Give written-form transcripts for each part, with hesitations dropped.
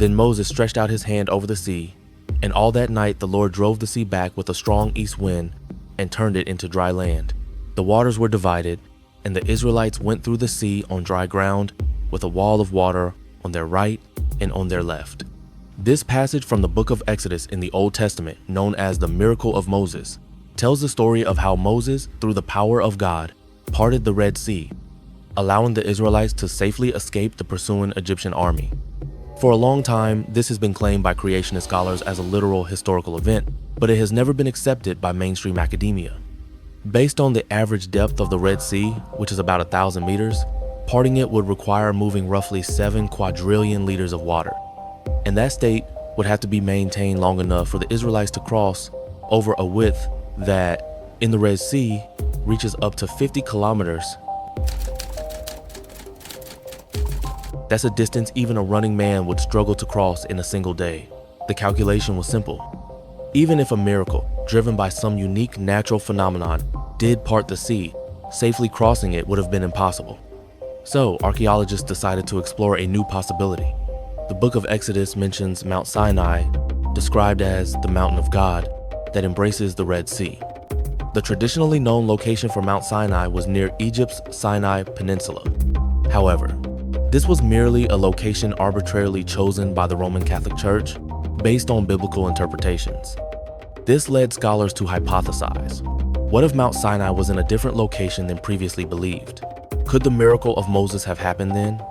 Then Moses stretched out his hand over the sea, and all that night the Lord drove the sea back with a strong east wind and turned it into dry land. The waters were divided, and the Israelites went through the sea on dry ground with a wall of water on their right and on their left. This passage from the book of Exodus in the Old Testament, known as the miracle of Moses, tells the story of how Moses, through the power of God, parted the Red Sea, allowing the Israelites to safely escape the pursuing Egyptian army. For a long time, this has been claimed by creationist scholars as a literal historical event, but it has never been accepted by mainstream academia. Based on the average depth of the Red Sea, which is about 1,000 meters, parting it would require moving roughly 7 quadrillion liters of water. And that state would have to be maintained long enough for the Israelites to cross over a width that, in the Red Sea, reaches up to 50 kilometers. That's a distance even a running man would struggle to cross in a single day. The calculation was simple. Even if a miracle, driven by some unique natural phenomenon, did part the sea, safely crossing it would have been impossible. So, archaeologists decided to explore a new possibility. The book of Exodus mentions Mount Sinai, described as the mountain of God, that embraces the Red Sea. The traditionally known location for Mount Sinai was near Egypt's Sinai Peninsula. However, this was merely a location arbitrarily chosen by the Roman Catholic Church based on biblical interpretations. This led scholars to hypothesize, what if Mount Sinai was in a different location than previously believed? Could the miracle of Moses have happened then?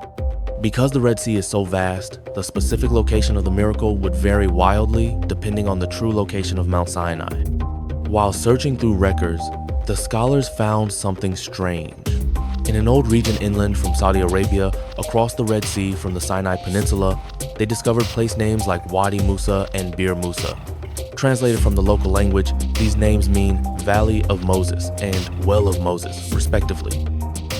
Because the Red Sea is so vast, the specific location of the miracle would vary wildly depending on the true location of Mount Sinai. While searching through records, the scholars found something strange. In an old region inland from Saudi Arabia, across the Red Sea from the Sinai Peninsula, they discovered place names like Wadi Musa and Bir Musa. Translated from the local language, these names mean Valley of Moses and Well of Moses, respectively.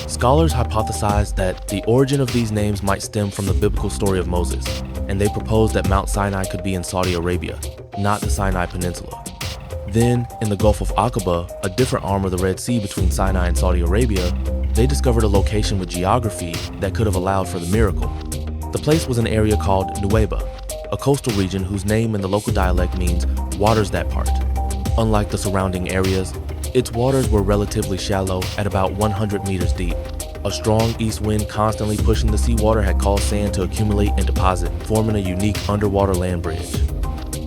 Scholars hypothesized that the origin of these names might stem from the biblical story of Moses, and they proposed that Mount Sinai could be in Saudi Arabia, not the Sinai Peninsula. Then, in the Gulf of Aqaba, a different arm of the Red Sea between Sinai and Saudi Arabia, they discovered a location with geography that could have allowed for the miracle. The place was an area called Nuweiba, a coastal region whose name in the local dialect means waters that part. Unlike the surrounding areas, its waters were relatively shallow at about 100 meters deep. A strong east wind constantly pushing the seawater had caused sand to accumulate and deposit, forming a unique underwater land bridge.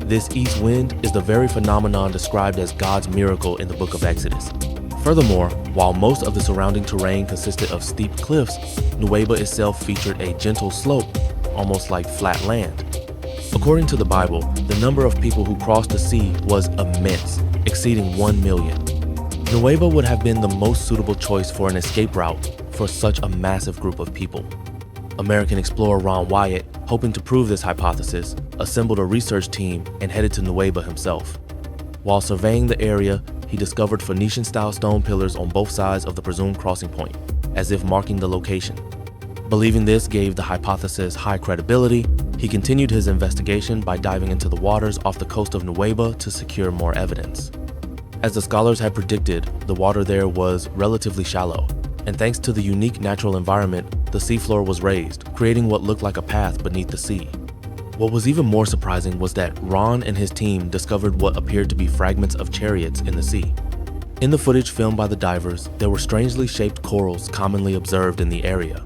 This east wind is the very phenomenon described as God's miracle in the book of Exodus. Furthermore, while most of the surrounding terrain consisted of steep cliffs, Nuweiba itself featured a gentle slope, almost like flat land. According to the Bible, the number of people who crossed the sea was immense, exceeding 1 million. Nuweiba would have been the most suitable choice for an escape route for such a massive group of people. American explorer Ron Wyatt, hoping to prove this hypothesis, assembled a research team and headed to Nuweiba himself. While surveying the area, he discovered Phoenician-style stone pillars on both sides of the presumed crossing point, as if marking the location. Believing this gave the hypothesis high credibility, he continued his investigation by diving into the waters off the coast of Nuweiba to secure more evidence. As the scholars had predicted, the water there was relatively shallow, and thanks to the unique natural environment, the seafloor was raised, creating what looked like a path beneath the sea. What was even more surprising was that Ron and his team discovered what appeared to be fragments of chariots in the sea. In the footage filmed by the divers, there were strangely shaped corals commonly observed in the area.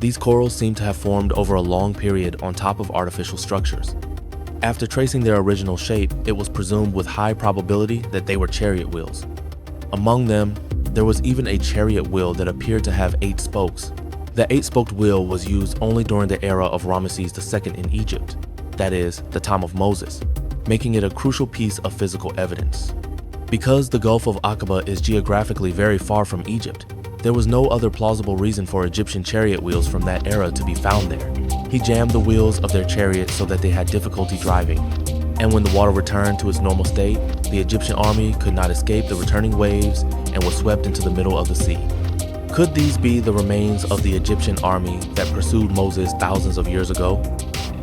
These corals seemed to have formed over a long period on top of artificial structures. After tracing their original shape, it was presumed with high probability that they were chariot wheels. Among them, there was even a chariot wheel that appeared to have 8 spokes. The 8-spoked wheel was used only during the era of Ramesses II in Egypt, that is, the time of Moses, making it a crucial piece of physical evidence. Because the Gulf of Aqaba is geographically very far from Egypt, there was no other plausible reason for Egyptian chariot wheels from that era to be found there. He jammed the wheels of their chariots so that they had difficulty driving, and when the water returned to its normal state, the Egyptian army could not escape the returning waves and was swept into the middle of the sea. Could these be the remains of the Egyptian army that pursued Moses thousands of years ago?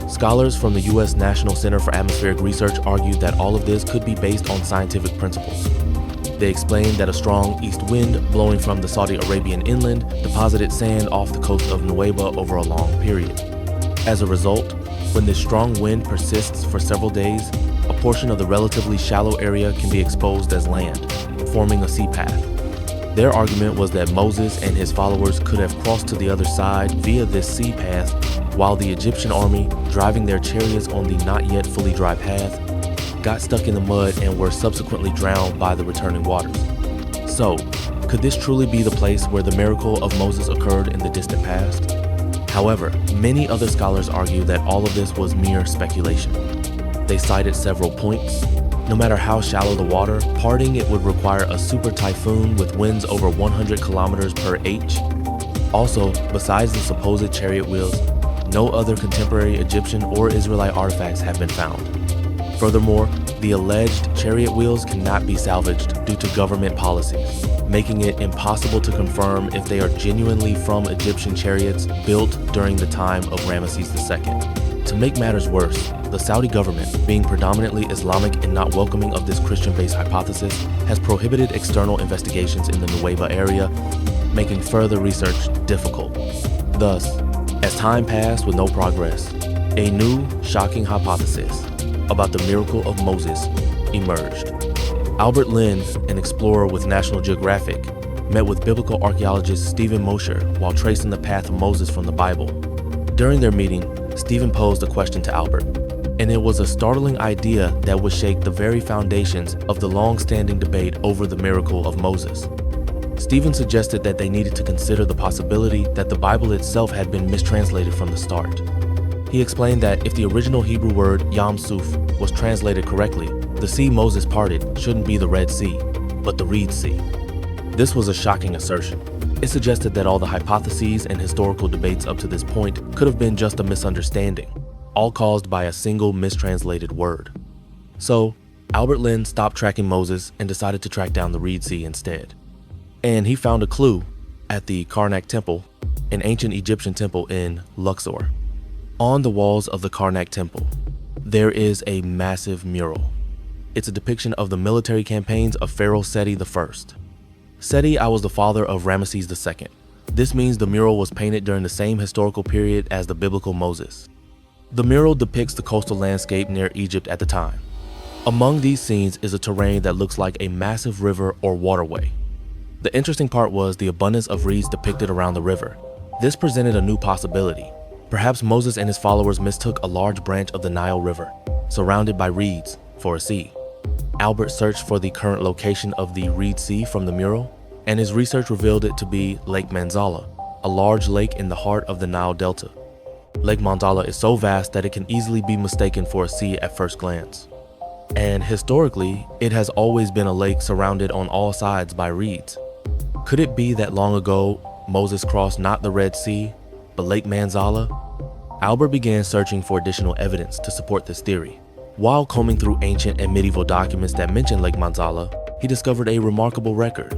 Scholars from the U.S. National Center for Atmospheric Research argued that all of this could be based on scientific principles. They explained that a strong east wind blowing from the Saudi Arabian inland deposited sand off the coast of Nuweiba over a long period. As a result, When this strong wind persists for several days, a portion of the relatively shallow area can be exposed as land, forming a sea path. Their argument was that Moses and his followers could have crossed to the other side via this sea path, while the Egyptian army, driving their chariots on the not yet fully dry path, got stuck in the mud and were subsequently drowned by the returning waters. So, could this truly be the place where the miracle of Moses occurred in the distant past? However, many other scholars argue that all of this was mere speculation. They cited several points. No matter how shallow the water, parting it would require a super typhoon with winds over 100 kilometers per h. Also, besides the supposed chariot wheels, no other contemporary Egyptian or Israelite artifacts have been found. Furthermore, the alleged chariot wheels cannot be salvaged due to government policies, making it impossible to confirm if they are genuinely from Egyptian chariots built during the time of Ramesses II. To make matters worse, the Saudi government, being predominantly Islamic and not welcoming of this Christian-based hypothesis, has prohibited external investigations in the Nuweiba area, making further research difficult. Thus, as time passed with no progress, a new, shocking hypothesis about the miracle of Moses emerged. Albert Lynn, an explorer with National Geographic, met with biblical archaeologist Stephen Mosher while tracing the path of Moses from the Bible. During their meeting, Stephen posed a question to Albert, and it was a startling idea that would shake the very foundations of the long-standing debate over the miracle of Moses. Stephen suggested that they needed to consider the possibility that the Bible itself had been mistranslated from the start. He explained that if the original Hebrew word Yam Suf was translated correctly, the sea Moses parted shouldn't be the Red Sea, but the Reed Sea. This was a shocking assertion. It suggested that all the hypotheses and historical debates up to this point could have been just a misunderstanding, all caused by a single mistranslated word. So, Albert Lynn stopped tracking Moses and decided to track down the Reed Sea instead. And he found a clue at the Karnak Temple, an ancient Egyptian temple in Luxor. On the walls of the Karnak Temple, there is a massive mural. It's a depiction of the military campaigns of Pharaoh Seti I. Seti I was the father of Ramesses II. This means the mural was painted during the same historical period as the biblical Moses. The mural depicts the coastal landscape near Egypt at the time. Among these scenes is a terrain that looks like a massive river or waterway. The interesting part was the abundance of reeds depicted around the river. This presented a new possibility. Perhaps Moses and his followers mistook a large branch of the Nile River, surrounded by reeds, for a sea. Albert searched for the current location of the Reed Sea from the mural, and his research revealed it to be Lake Manzala, a large lake in the heart of the Nile Delta. Lake Manzala is so vast that it can easily be mistaken for a sea at first glance. And historically, it has always been a lake surrounded on all sides by reeds. Could it be that long ago, Moses crossed not the Red Sea, but Lake Manzala? Albert began searching for additional evidence to support this theory. While combing through ancient and medieval documents that mention Lake Manzala, he discovered a remarkable record.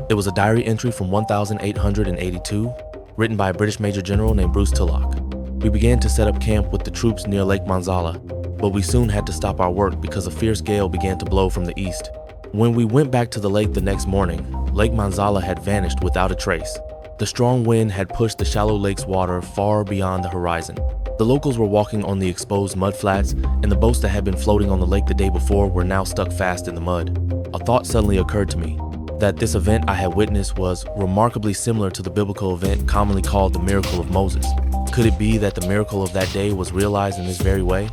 It was a diary entry from 1882, written by a British Major General named Bruce Tulloch. We began to set up camp with the troops near Lake Manzala, but we soon had to stop our work because a fierce gale began to blow from the east. When we went back to the lake the next morning, Lake Manzala had vanished without a trace. The strong wind had pushed the shallow lake's water far beyond the horizon. The locals were walking on the exposed mud flats, and the boats that had been floating on the lake the day before were now stuck fast in the mud. A thought suddenly occurred to me, that this event I had witnessed was remarkably similar to the biblical event commonly called the miracle of Moses. Could it be that the miracle of that day was realized in this very way?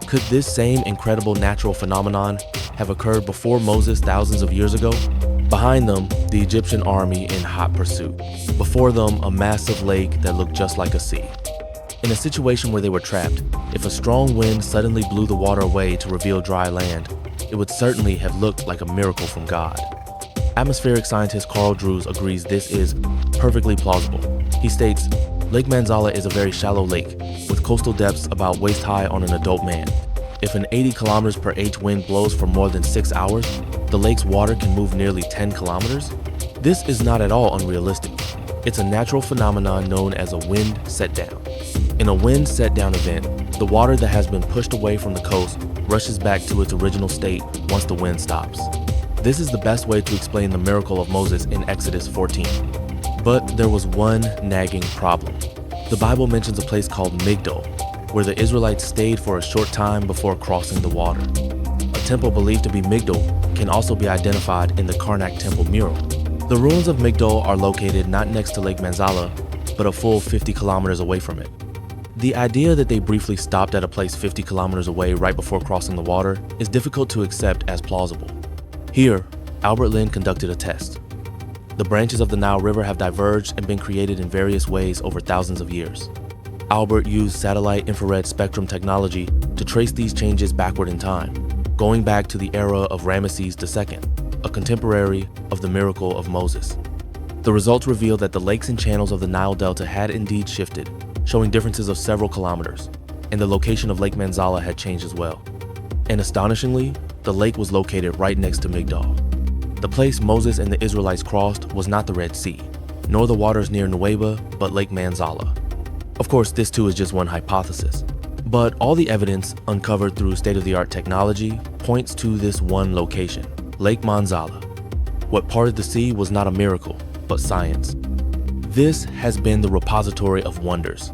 Could this same incredible natural phenomenon have occurred before Moses thousands of years ago? Behind them, the Egyptian army in hot pursuit. Before them, a massive lake that looked just like a sea. In a situation where they were trapped, if a strong wind suddenly blew the water away to reveal dry land, it would certainly have looked like a miracle from God. Atmospheric scientist Carl Drews agrees this is perfectly plausible. He states, Lake Manzala is a very shallow lake, with coastal depths about waist high on an adult man. If an 80 kilometers per h wind blows for more than 6 hours, the lake's water can move nearly 10 kilometers? This is not at all unrealistic. It's a natural phenomenon known as a wind set-down. In a wind set-down event, the water that has been pushed away from the coast rushes back to its original state once the wind stops. This is the best way to explain the miracle of Moses in Exodus 14. But there was one nagging problem. The Bible mentions a place called Migdol. where the Israelites stayed for a short time before crossing the water. A temple believed to be Migdol can also be identified in the Karnak temple mural. The ruins of Migdol are located not next to Lake Manzala, but a full 50 kilometers away from it. The idea that they briefly stopped at a place 50 kilometers away right before crossing the water is difficult to accept as plausible. Here, Albert Lin conducted a test. The branches of the Nile River have diverged and been created in various ways over thousands of years. Albert used satellite infrared spectrum technology to trace these changes backward in time, going back to the era of Ramesses II, a contemporary of the miracle of Moses. The results revealed that the lakes and channels of the Nile Delta had indeed shifted, showing differences of several kilometers, and the location of Lake Manzala had changed as well. And astonishingly, the lake was located right next to Migdol. The place Moses and the Israelites crossed was not the Red Sea, nor the waters near Nuweiba, but Lake Manzala. Of course, this too is just one hypothesis, but all the evidence uncovered through state-of-the-art technology points to this one location, Lake Manzala. What parted the sea was not a miracle, but science. This has been the repository of wonders,